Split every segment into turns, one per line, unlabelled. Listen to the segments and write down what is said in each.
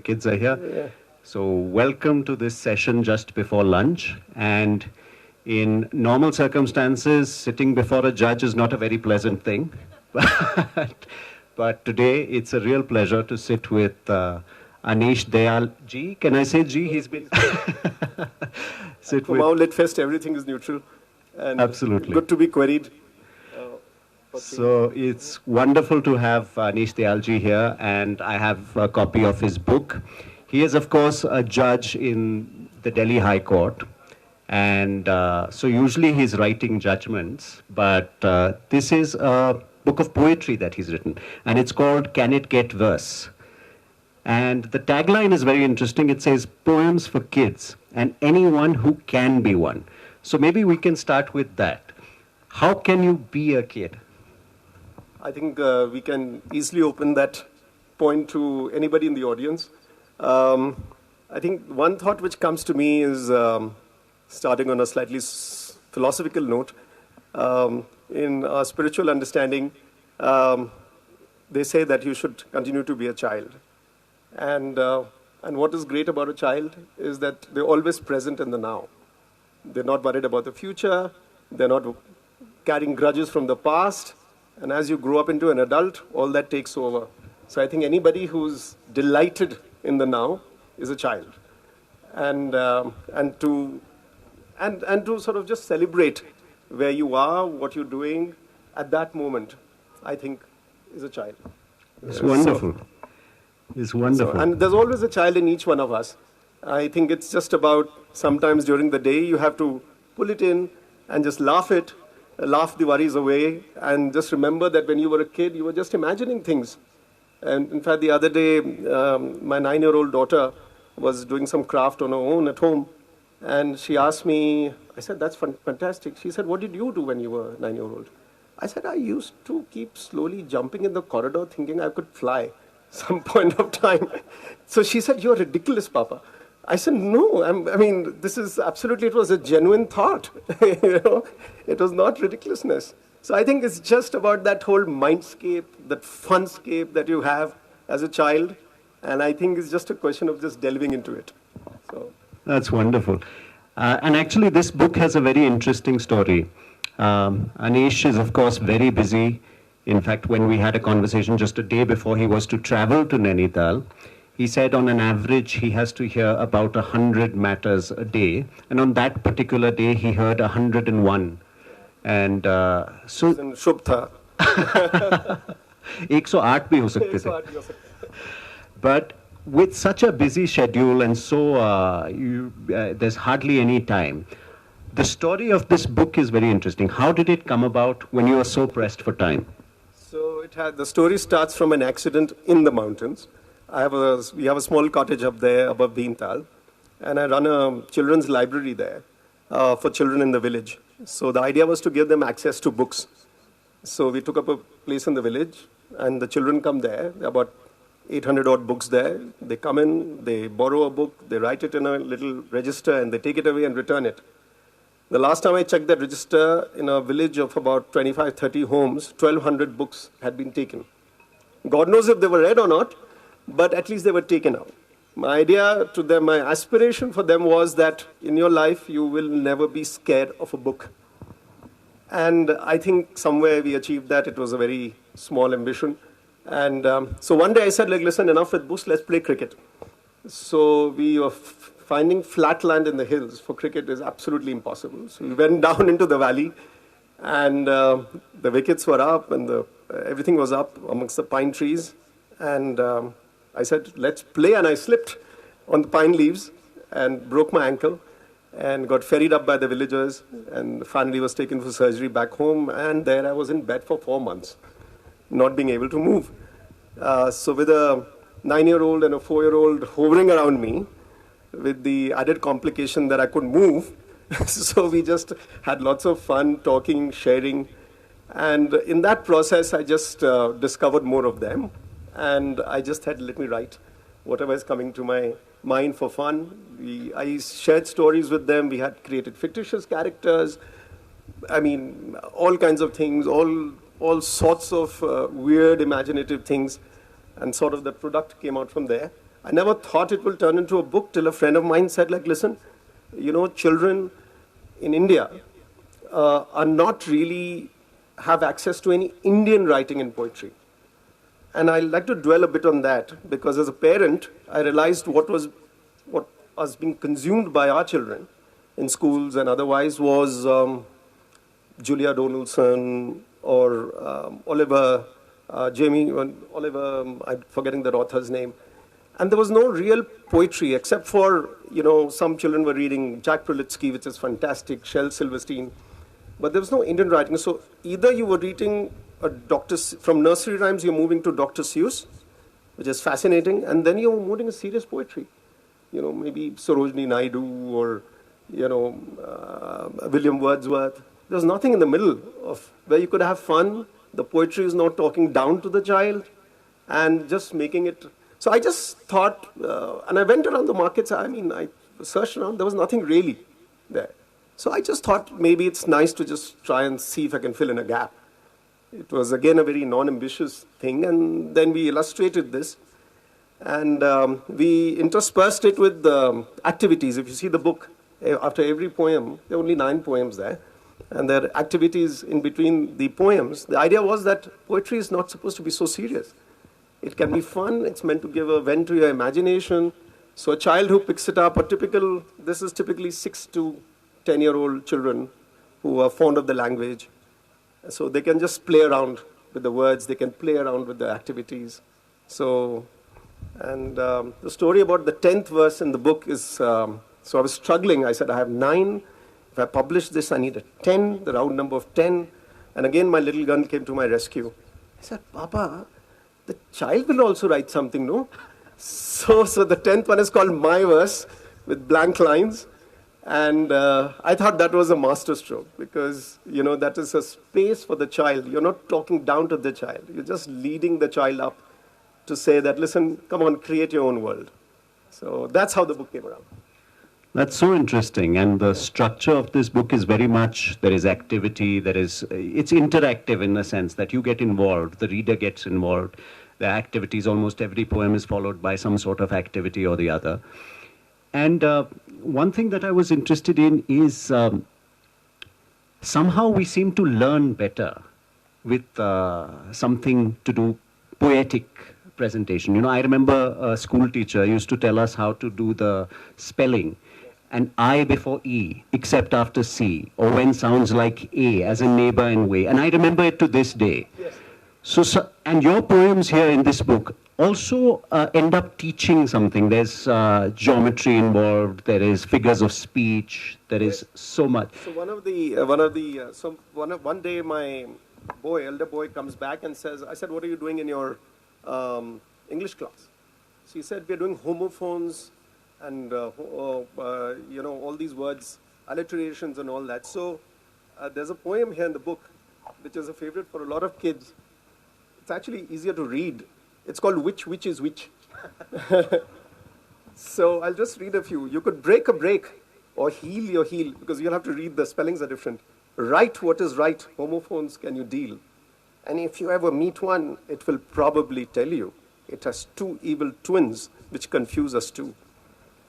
kids are here.
Yeah.
So welcome to this session just before lunch. And in normal circumstances, sitting before a judge is not a very pleasant thing. But today, it's a real pleasure to sit with Anish Dayal ji. Can I say ji? He's been...
sit with... Lit Fest, everything is neutral. And
absolutely.
Good to be queried.
So it's wonderful to have Anish Dayal ji here, and I have a copy of his book. He is, of course, a judge in the Delhi High Court. And so usually he's writing judgments, but this is a book of poetry that he's written, and it's called Can It Get Worse? And the tagline is very interesting. It says, poems for kids and anyone who can be one. So maybe we can start with that. How can you be a kid?
I think we can easily open that point to anybody in the audience. I think one thought which comes to me is, starting on a slightly philosophical note, in our spiritual understanding, they say that you should continue to be a child. And what is great about a child is that they're always present in the now. They're not worried about the future. They're not carrying grudges from the past. And as you grow up into an adult, all that takes over. So I think anybody who's delighted in the now is a child. And to sort of just celebrate where you are, what you're doing at that moment, I think is a child.
It's wonderful. It's wonderful.
And there's always a child in each one of us. I think it's just about sometimes during the day you have to pull it in and just laugh the worries away, and just remember that when you were a kid, you were just imagining things. And in fact, the other day, my 9-year-old daughter was doing some craft on her own at home, and she asked me, I said, that's fantastic. She said, what did you do when you were 9-year-old? I said, I used to keep slowly jumping in the corridor thinking I could fly some point of time. So she said, you're ridiculous, Papa. I said, no, I mean, this is absolutely, it was a genuine thought. You know, it was not ridiculousness. So I think it's just about that whole mindscape, that funscape that you have as a child. And I think it's just a question of just delving into it. So
that's wonderful. And actually, this book has a very interesting story. Anish is, of course, very busy. In fact, when we had a conversation just a day before he was to travel to Nainital, he said on an average he has to hear about 100 matters a day. And on that particular day, he heard 101. And so...
शुभ था.
108 भी हो सकते थे. But with such a busy schedule and so there's hardly any time, the story of this book is very interesting. How did it come about when you were so pressed for time?
So the story starts from an accident in the mountains. We have a small cottage up there above Bhimtal, and I run a children's library there for children in the village. So the idea was to give them access to books. So we took up a place in the village, and the children come there. There are about 800 odd books there. They come in, they borrow a book, they write it in a little register, and they take it away and return it. The last time I checked that register, in a village of about 25-30 homes, 1,200 books had been taken. God knows if they were read or not, but at least they were taken out. My idea to them, my aspiration for them was that in your life, you will never be scared of a book. And I think somewhere we achieved that. It was a very small ambition. And so one day I said, like, listen, enough with books, let's play cricket. So we were finding flat land in the hills for cricket is absolutely impossible. So we went down into the valley, and the wickets were up, and everything was up amongst the pine trees. And I said, let's play, and I slipped on the pine leaves and broke my ankle and got ferried up by the villagers, and finally was taken for surgery back home, and there I was in bed for 4 months, not being able to move. So with a 9-year-old and a 4-year-old hovering around me, with the added complication that I couldn't move, so we just had lots of fun talking, sharing, and in that process I just discovered more of them. And I just had, let me write whatever is coming to my mind for fun. I shared stories with them. We had created fictitious characters. I mean, all kinds of things, all sorts of weird, imaginative things. And sort of the product came out from there. I never thought it will turn into a book till a friend of mine said, like, listen, children in India are not really have access to any Indian writing and poetry. And I like to dwell a bit on that because as a parent, I realized what was being consumed by our children in schools and otherwise was Julia Donaldson or Oliver, I'm forgetting the author's name. And there was no real poetry except for, some children were reading Jack Prolitsky, which is fantastic, Shel Silverstein. But there was no Indian writing. So either you were reading from nursery rhymes, you're moving to Dr. Seuss, which is fascinating, and then you're moving to serious poetry. Maybe Sarojini Naidu or, William Wordsworth. There's nothing in the middle of where you could have fun. The poetry is not talking down to the child and just making it. So I just thought, and I went around the markets. I searched around. There was nothing really there. So I just thought maybe it's nice to just try and see if I can fill in a gap. It was, again, a very non-ambitious thing. And then we illustrated this. And we interspersed it with activities. If you see the book, after every poem, there are only 9 poems there. And there are activities in between the poems. The idea was that poetry is not supposed to be so serious. It can be fun. It's meant to give a vent to your imagination. So a child who picks it up, this is typically 6 to 10-year-old children who are fond of the language. So they can just play around with the words. They can play around with the activities. The story about the 10th verse in the book is, so I was struggling. I said, I have 9. If I publish this, I need a 10, the round number of 10. And again, my little gun came to my rescue. I said, Papa, the child will also write something, no? So the 10th one is called My Verse with blank lines. And I thought that was a masterstroke because, that is a space for the child. You're not talking down to the child. You're just leading the child up to say that, listen, come on, create your own world. So that's how the book came around.
That's so interesting. And the structure of this book is very much, there is activity, it's interactive in the sense that you get involved, the reader gets involved. The activities, almost every poem is followed by some sort of activity or the other. And one thing that I was interested in is somehow we seem to learn better with something to do poetic presentation. I remember a school teacher used to tell us how to do the spelling. And I before E, except after C, or when sounds like A, as a neighbor and way. And I remember it to this day.
Yes.
So, and your poems here in this book also end up teaching something. There's geometry involved. There is figures of speech. There is so much.
So one day my elder boy comes back and says, I said, what are you doing in your English class? So he said, we're doing homophones and all these words, alliterations and all that. So there's a poem here in the book which is a favorite for a lot of kids. It's actually easier to read. It's called Which is Which. So I'll just read a few. You could break a break or heal your heel because you'll have to read, the spellings are different. Write what is right, homophones can you deal? And if you ever meet one, it will probably tell you it has 2 evil twins which confuse us too.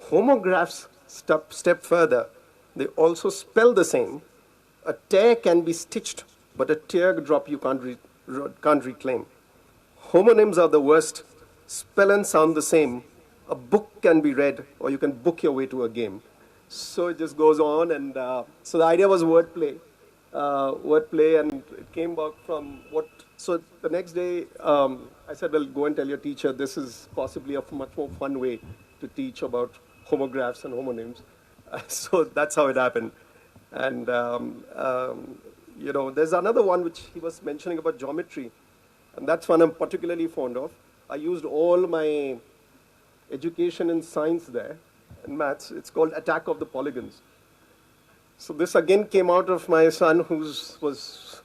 Homographs step further. They also spell the same. A tear can be stitched, but a teardrop you can't reclaim. Homonyms are the worst. Spell and sound the same. A book can be read, or you can book your way to a game. So it just goes on, and so the idea was wordplay, and it came back from what. So the next day, I said, well, go and tell your teacher this is possibly a much more fun way to teach about homographs and homonyms. So that's how it happened. And, there's another one which he was mentioning about geometry. And that's one I'm particularly fond of. I used all my education in science there, and maths. It's called Attack of the Polygons. So this again came out of my son who was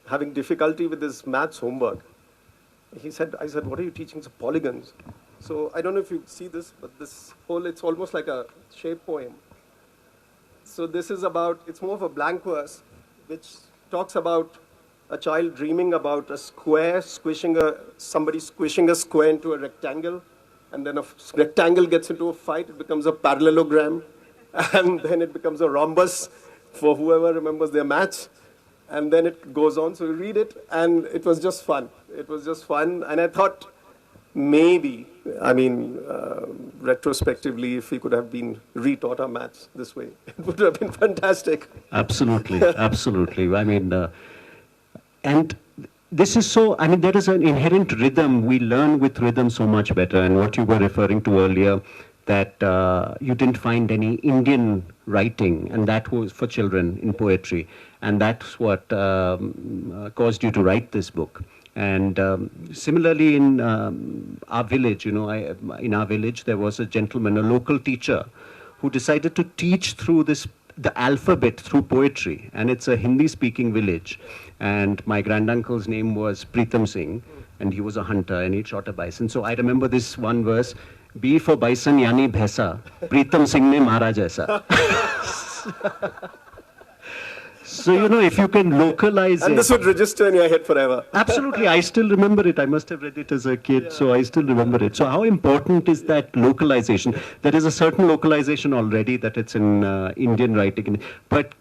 having difficulty with his maths homework. I said, what are you teaching? It's polygons. So I don't know if you see this, but it's almost like a shape poem. So this is it's more of a blank verse, which talks about a child dreaming about a square, somebody squishing a square into a rectangle, and then a rectangle gets into a fight, it becomes a parallelogram, and then it becomes a rhombus for whoever remembers their maths, and then it goes on. So we read it, and it was just fun. It was just fun, and I thought maybe, retrospectively, if we could have been retaught our maths this way, it would have been fantastic.
Absolutely, absolutely. And this is so, there is an inherent rhythm. We learn with rhythm so much better. And what you were referring to earlier, that you didn't find any Indian writing, and that was for children in poetry. And that's what caused you to write this book. And similarly, in our village, in our village, there was a gentleman, a local teacher, who decided to teach through the alphabet through poetry. And it's a Hindi-speaking village. And my granduncle's name was Pritam Singh, and he was a hunter, and he shot a bison. So I remember this one verse, B for bison, yani bhaisa, Pritam Singh ne mara jaisa. So, if you can localize
and
it.
this would register in your head forever.
Absolutely. I still remember it. I must have read it as a kid, so I still remember it. So how important is that localization? There is a certain localization already that it's in Indian writing. But,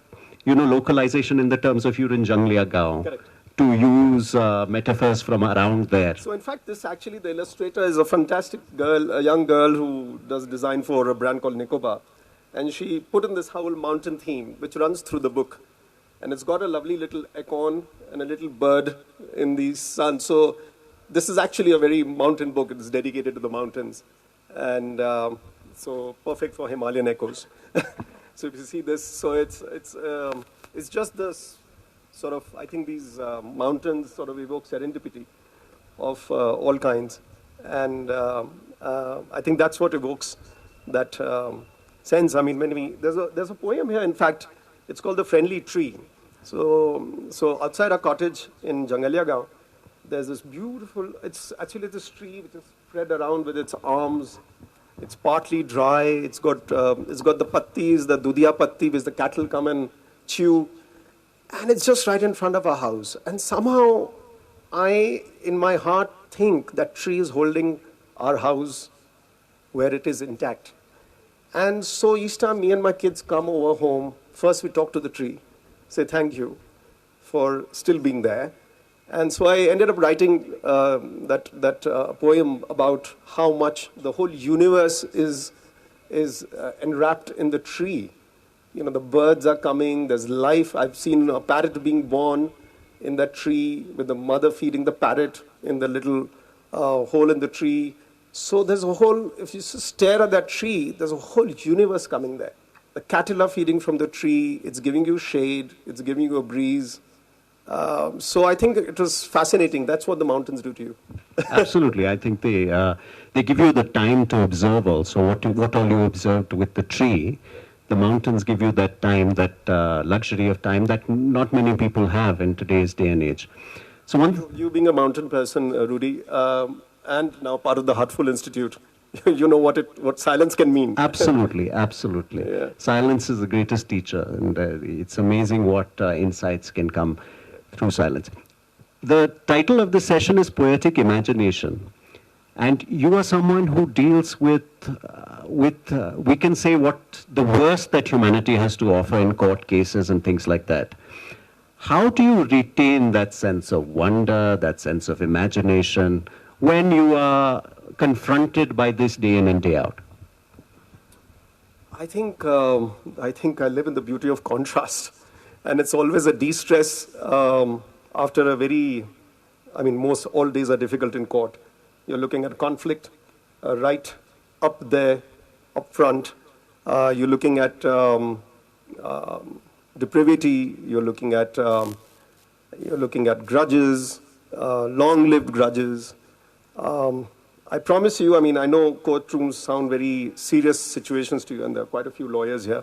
localization in the terms of you're in Janglia Gaon.
Correct.
To use metaphors from around there.
So in fact, the illustrator is a fantastic girl, a young girl who does design for a brand called Nicobar. And she put in this whole mountain theme, which runs through the book. And it's got a lovely little acorn and a little bird in the sun. So this is actually a very mountain book. It is dedicated to the mountains. And so perfect for Himalayan Echoes. So if you see this, so it's just this sort of, I think these mountains sort of evoke serendipity of all kinds. And I think that's what evokes that sense. There's a poem here, in fact, it's called The Friendly Tree. So outside our cottage in Jangalia Gaon, there's this beautiful, it's actually this tree which is spread around with its arms. It's partly dry. It's got the pattis, the dudia patti, which the cattle come and chew. And it's just right in front of our house. And somehow I, in my heart, think that tree is holding our house where it is intact. And so each time me and my kids come over home, first we talk to the tree, say thank you for still being there. And so I ended up writing that poem about how much the whole universe is enwrapped in the tree. The birds are coming, there's life. I've seen a parrot being born in that tree with the mother feeding the parrot in the little hole in the tree. So there's a whole, if you stare at that tree, there's a whole universe coming there. The cattle are feeding from the tree, it's giving you shade, it's giving you a breeze. So I think it was fascinating. That's what the mountains do to you.
Absolutely. I think they give you the time to observe also. What all you observed with the tree, the mountains give you that time, that luxury of time that not many people have in today's day and age. So
you being a mountain person, Rudy, and now part of the Heartful Institute, you know what silence can mean.
Absolutely, absolutely.
Yeah.
Silence is the greatest teacher, and it's amazing what insights can come through silence. The title of the session is Poetic Imagination. And you are someone who deals with we can say, what the worst that humanity has to offer in court cases and things like that. How do you retain that sense of wonder, that sense of imagination, when you are confronted by this day in and day out?
I think I live in the beauty of contrast. And it's always a de-stress after a very, most all days are difficult in court. You're looking at conflict right up there, up front. You're looking at depravity. You're looking at grudges, long-lived grudges. I promise you, I know courtrooms sound very serious situations to you, and there are quite a few lawyers here.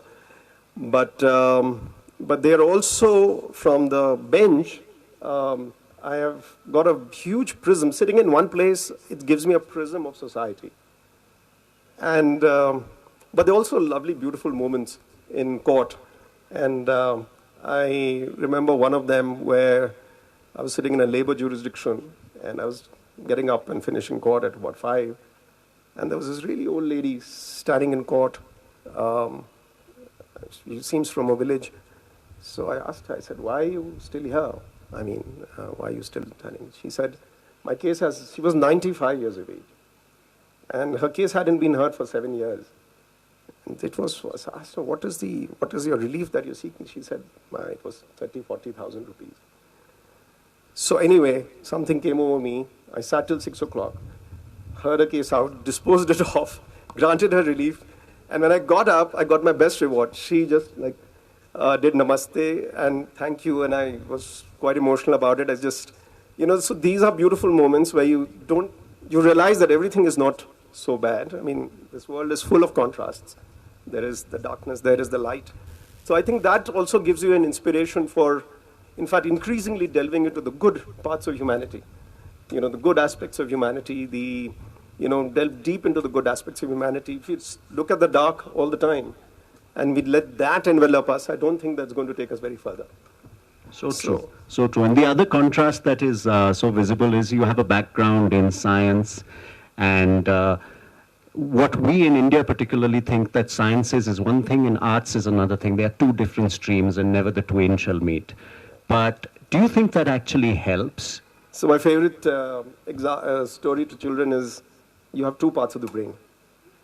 But they're also, from the bench, I have got a huge prism. Sitting in one place, it gives me a prism of society. And but there are also lovely, beautiful moments in court. And I remember one of them where I was sitting in a labor jurisdiction, and I was getting up and finishing court at about 5. And there was this really old lady standing in court. She seems from a village. So I asked her, I said, why are you still here? I mean, why are you still standing? She said, she was 95 years of age. And her case hadn't been heard for 7 years. And I asked her, what is your relief that you're seeking? She said, it was 40,000 rupees. So anyway, something came over me. I sat till 6 o'clock, heard her case out, disposed it off, granted her relief. And when I got up, I got my best reward. She just did namaste and thank you. And I was quite emotional about it. So these are beautiful moments where you realize that everything is not so bad. I mean, this world is full of contrasts. There is the darkness, there is the light. So I think that also gives you an inspiration for, in fact, increasingly delving into the good parts of humanity. The good aspects of humanity, delve deep into the good aspects of humanity. If you look at the dark all the time and we let that envelop us, I don't think that's going to take us very further.
So true. And the other contrast that is so visible is you have a background in science, and what we in India particularly think that science is one thing and arts is another thing. They are two different streams and never the twain shall meet. But do you think that actually helps?
So my favorite story to children is you have two parts of the brain.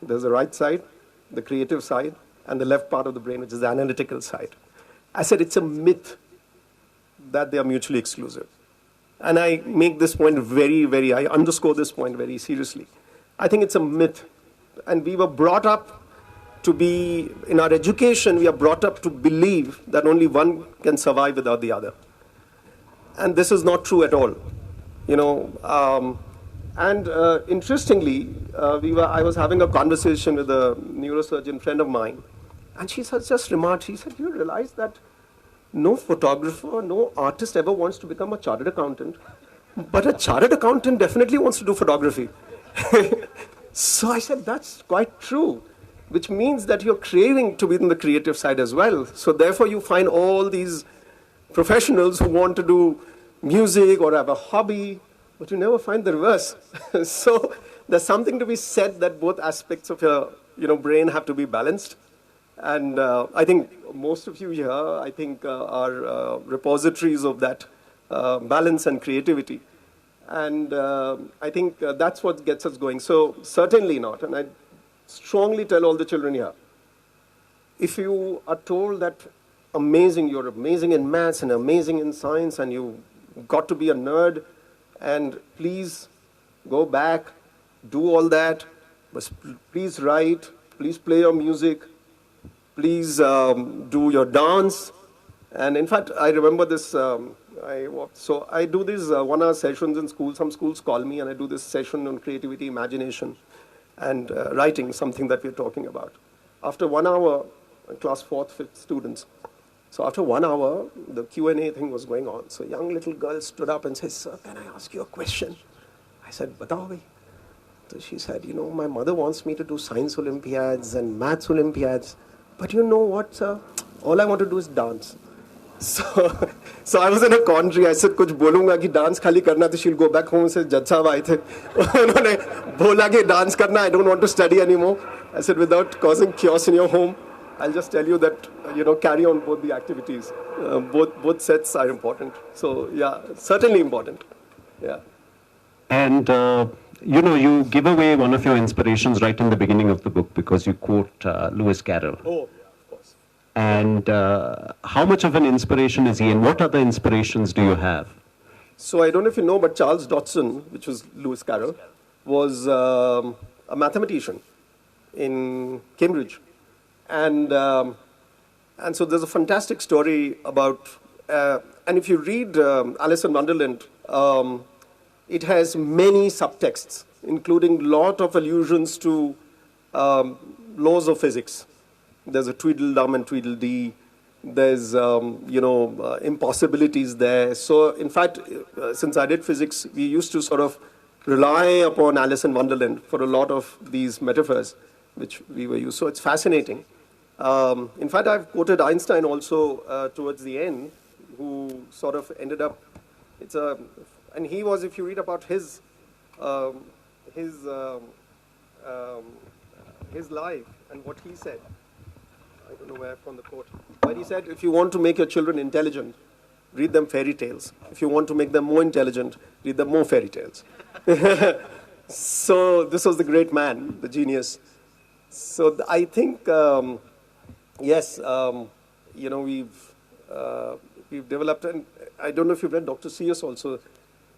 There's the right side, the creative side, and the left part of the brain, which is the analytical side. I said it's a myth that they are mutually exclusive. And I make this point I underscore this point very seriously. I think it's a myth. And we were brought up in our education, we are brought up to believe that only one can survive without the other. And this is not true at all. Interestingly, I was having a conversation with a neurosurgeon friend of mine, and she just remarked, she said, do you realize that no photographer, no artist ever wants to become a chartered accountant, but a chartered accountant definitely wants to do photography. So I said, that's quite true, which means that you're craving to be in the creative side as well. So therefore you find all these professionals who want to do music or have a hobby, but you never find the reverse. So there's something to be said that both aspects of your brain have to be balanced. And I think most of you here, are repositories of that balance and creativity. And I think that's what gets us going. So certainly not. And I strongly tell all the children here, if you are told that you're amazing in maths and amazing in science and you got to be a nerd, and please go back, do all that, but please write, please play your music, please do your dance. And in fact, I remember this, I do these 1 hour sessions in school. Some schools call me and I do this session on creativity, imagination, and writing, something that we're talking about. After 1 hour, class 4th, 5th students. So after 1 hour, the Q&A thing was going on. So a young little girl stood up and said, sir, can I ask you a question? I said, batao bhai. So she said, my mother wants me to do science Olympiads and maths Olympiads. But you know what, sir? All I want to do is dance. So I was in a quandary. I said, कुछ बोलूँगा कि dance खाली करना, तो she'll go back home and say, जज साहब आए थे, उन्होंने बोला कि dance करना, I don't want to study anymore. I said, without causing chaos in your home, I'll just tell you that, carry on both the activities. Both sets are important. So yeah, certainly important. Yeah.
And you give away one of your inspirations right in the beginning of the book because you quote Lewis Carroll.
Oh, yeah, of course.
And how much of an inspiration is he, and what other inspirations do you have?
So I don't know if you know, but Charles Dodson, which was Lewis Carroll, was a mathematician in Cambridge. And so there's a fantastic story about, and if you read Alice in Wonderland, it has many subtexts, including a lot of allusions to laws of physics. There's a Tweedledum and Tweedledee. There's, impossibilities there. So, in fact, since I did physics, we used to sort of rely upon Alice in Wonderland for a lot of these metaphors, which we were used. So it's fascinating. In fact, I've quoted Einstein also towards the end, who sort of ended up, and he was, if you read about his his life and what he said. I don't know where I found the quote. But he said, if you want to make your children intelligent, read them fairy tales. If you want to make them more intelligent, read them more fairy tales. So this was the great man, the genius. So I think, yes, we've developed, and I don't know if you've read Dr. Seuss also.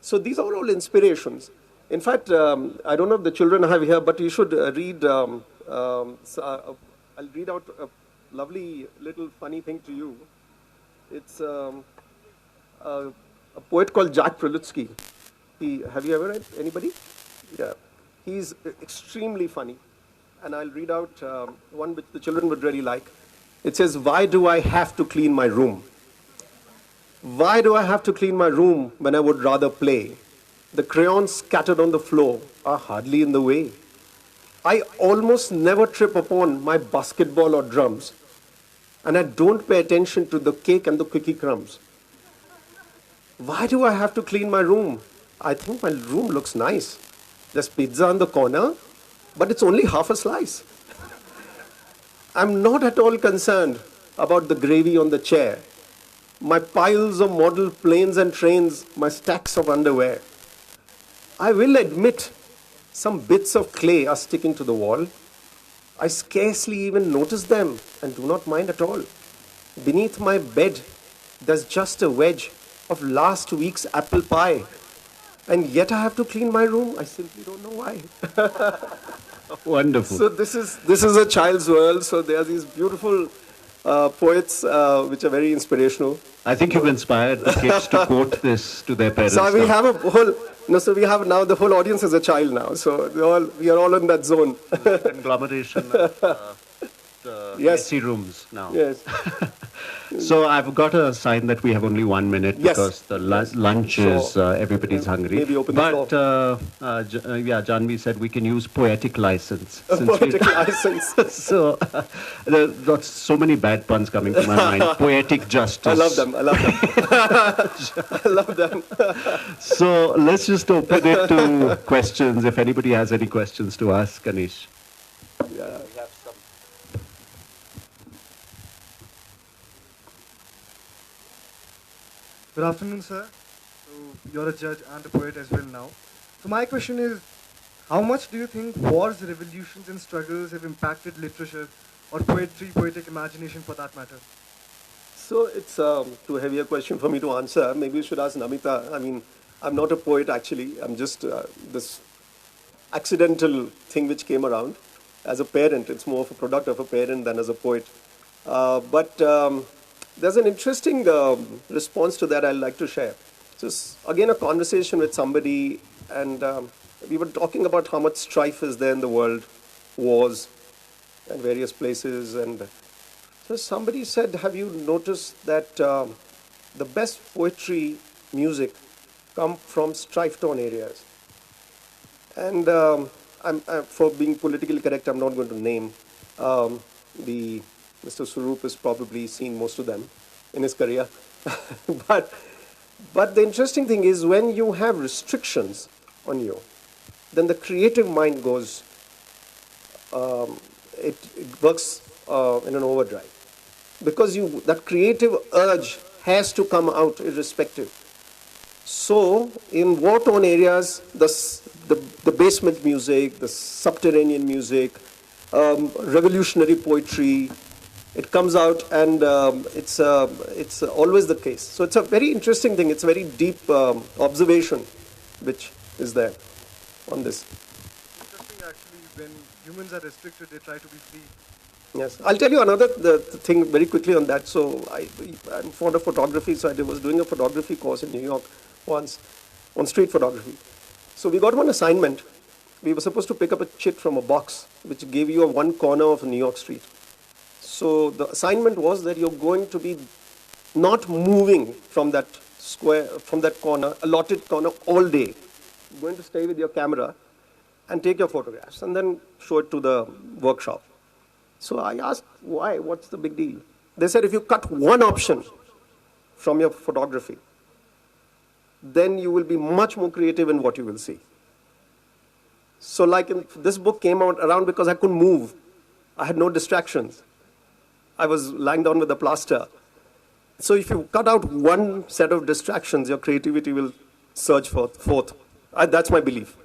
So these are all inspirations. In fact, I don't know if the children have here, but you should read. I'll read out a lovely little funny thing to you. It's a poet called Jack Prelutsky. Have you ever read? Anybody? Yeah. He's extremely funny. And I'll read out one which the children would really like. It says, "Why do I have to clean my room? Why do I have to clean my room when I would rather play? The crayons scattered on the floor are hardly in the way. I almost never trip upon my basketball or drums, and I don't pay attention to the cake and the cookie crumbs. Why do I have to clean my room? I think my room looks nice. There's pizza in the corner, but it's only half a slice. I'm not at all concerned about the gravy on the chair, my piles of model planes and trains, my stacks of underwear. I will admit some bits of clay are sticking to the wall. I scarcely even notice them and do not mind at all. Beneath my bed, there's just a wedge of last week's apple pie. And yet I have to clean my room. I simply don't know why."
Wonderful.
So this is a child's world. So there are these beautiful poets which are very inspirational.
I think you've inspired the kids to quote this to their parents.
So we
now.
have a whole. No, so we have now the whole audience is a child now. So we are all in that zone.
Conglomeration of
Yes.
messy rooms now.
Yes.
So I've got a sign that we have only 1 minute
Yes.
because the lunch is everybody's hungry.
Maybe open the
but Janvi said we can use poetic license.
A poetic license.
So there's so many bad puns coming to my mind. Poetic justice.
I love them. I love them.
So let's just open it to questions. If anybody has any questions to ask, Anish.
Yeah.
Good afternoon, sir. So you're a judge and a poet as well now. So my question is, how much do you think wars, revolutions, and struggles have impacted literature or poetry, poetic imagination for that matter?
So it's too heavy a question for me to answer. Maybe you should ask Namita. I mean, I'm not a poet actually. I'm just this accidental thing which came around. As a parent, it's more of a product of a parent than as a poet. But there's an interesting response to that I'd like to share. So again, a conversation with somebody, and we were talking about how much strife is there in the world, wars and various places. And so somebody said, have you noticed that the best poetry, music, come from strife-torn areas? And for being politically correct, I'm not going to name Mr. Swaroop has probably seen most of them in his career. but the interesting thing is when you have restrictions on you, then the creative mind goes, it works in an overdrive. Because that creative urge has to come out irrespective. So in war-torn areas, the basement music, the subterranean music, revolutionary poetry, it comes out, and it's always the case. So it's a very interesting thing. It's a very deep observation which is there on this.
Interesting, actually, when humans are restricted, they try to be free.
Yes. I'll tell you another the thing very quickly on that. So I'm fond of photography, so I was doing a photography course in New York once on street photography. So we got one assignment. We were supposed to pick up a chit from a box which gave you one corner of New York street. So the assignment was that you're going to be not moving from that square, from that corner, allotted corner all day. You're going to stay with your camera and take your photographs and then show it to the workshop. So I asked, why? What's the big deal? They said, if you cut one option from your photography, then you will be much more creative in what you will see. So like this book came out around because I couldn't move. I had no distractions. I was lying down with a plaster. So if you cut out one set of distractions, your creativity will surge forth. That's my belief.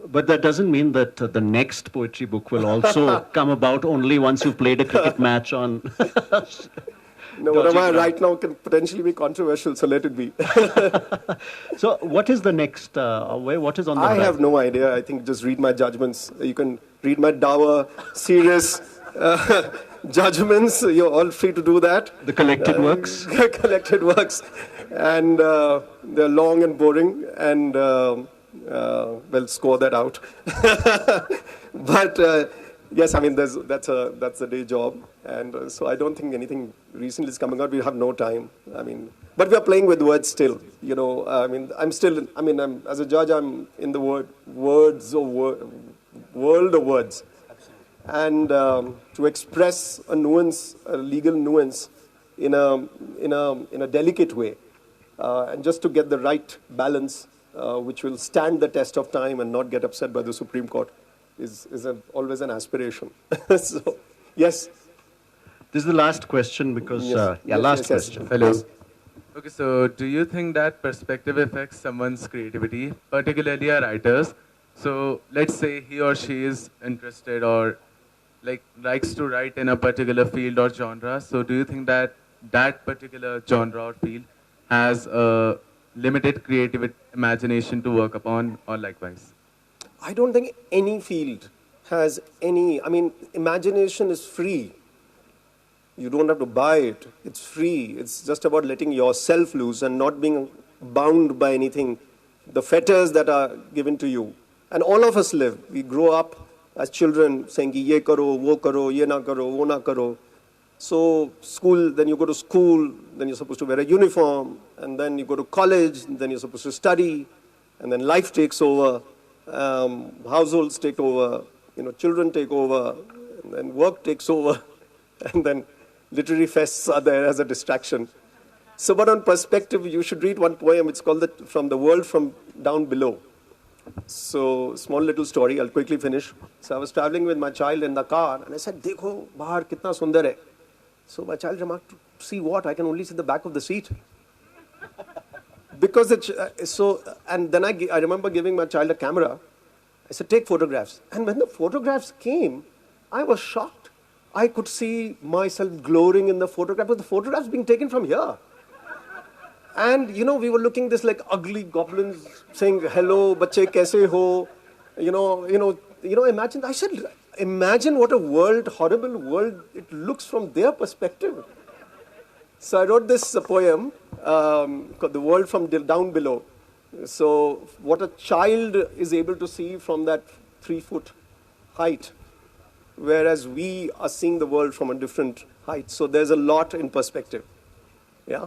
But that doesn't mean that the next poetry book will also come about only once you've played a cricket match on...
No, what I right now can potentially be controversial, so let it be.
So what is the next, what is on the
I
horizon?
have no idea. I think just read my judgments. You can read my dour, serious judgments. You're all free to do that.
The collected works?
Collected works. And they're long and boring, and we'll score that out. But yes, I mean, that's a day job. And so I don't think anything recently is coming out. We have no time. I mean, but we are playing with words still. You know, I mean, as a judge, I'm in the world of words. And to express a nuance, a legal nuance, in a delicate way, and just to get the right balance, which will stand the test of time and not get upset by the Supreme Court, is always an aspiration. So, yes.
This is the last question because, last question.
Hello. Yes. Okay, so do you think that perspective affects someone's creativity, particularly a writer's? So let's say he or she is interested or likes to write in a particular field or genre. So do you think that that particular genre or field has a limited creative imagination to work upon, or likewise?
I don't think any field has any, I mean, imagination is free. You don't have to buy it. It's free. It's just about letting yourself loose and not being bound by anything, the fetters that are given to you. And all of us live. We grow up as children saying, ye karo, ye na karo, wo na karo. So school, then you go to school, then you're supposed to wear a uniform, and then you go to college, and then you're supposed to study, and then life takes over, households take over, children take over, and then work takes over, and then literary fests are there as a distraction. So, but on perspective, you should read one poem. It's called From the World from Down Below. So, small little story. I'll quickly finish. So, I was traveling with my child in the car, and I said, "Dekho, bahar kitna sundar hai." So, my child remarked, "See what? I can only see the back of the seat." Because and then I remember giving my child a camera. I said, "Take photographs." And when the photographs came, I was shocked. I could see myself glorying in the photograph, but the photographs being taken from here. And, we were looking this like ugly goblins saying, "Hello, bache kaise ho?" Imagine, I said, imagine what a horrible world it looks from their perspective. So I wrote this poem called The World from Down Below. So what a child is able to see from that 3-foot height, whereas we are seeing the world from a different height. So there's a lot in perspective. Yeah?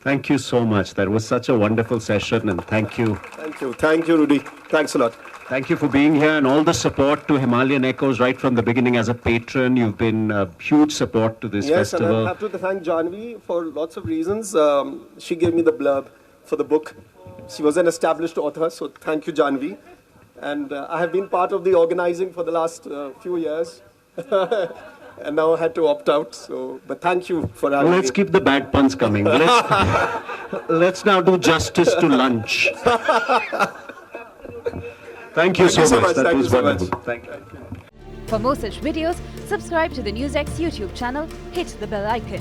Thank you so much. That was such a wonderful session, and thank you.
Thank you. Thank you, Rudy. Thanks a lot.
Thank you for being here, and all the support to Himalayan Echoes right from the beginning as a patron. You've been a huge support to this festival.
Yes, and I have to thank Janvi for lots of reasons. She gave me the blurb for the book. She was an established author, so thank you, Janvi. And I have been part of the organizing for the last few years. And now I had to opt out. So, but thank you for having me.
Let's keep the bad puns coming. Let's now do justice to lunch. Thank you so much. That was wonderful. Thank you.
For more such videos, subscribe to the NewsX YouTube channel, hit the bell icon.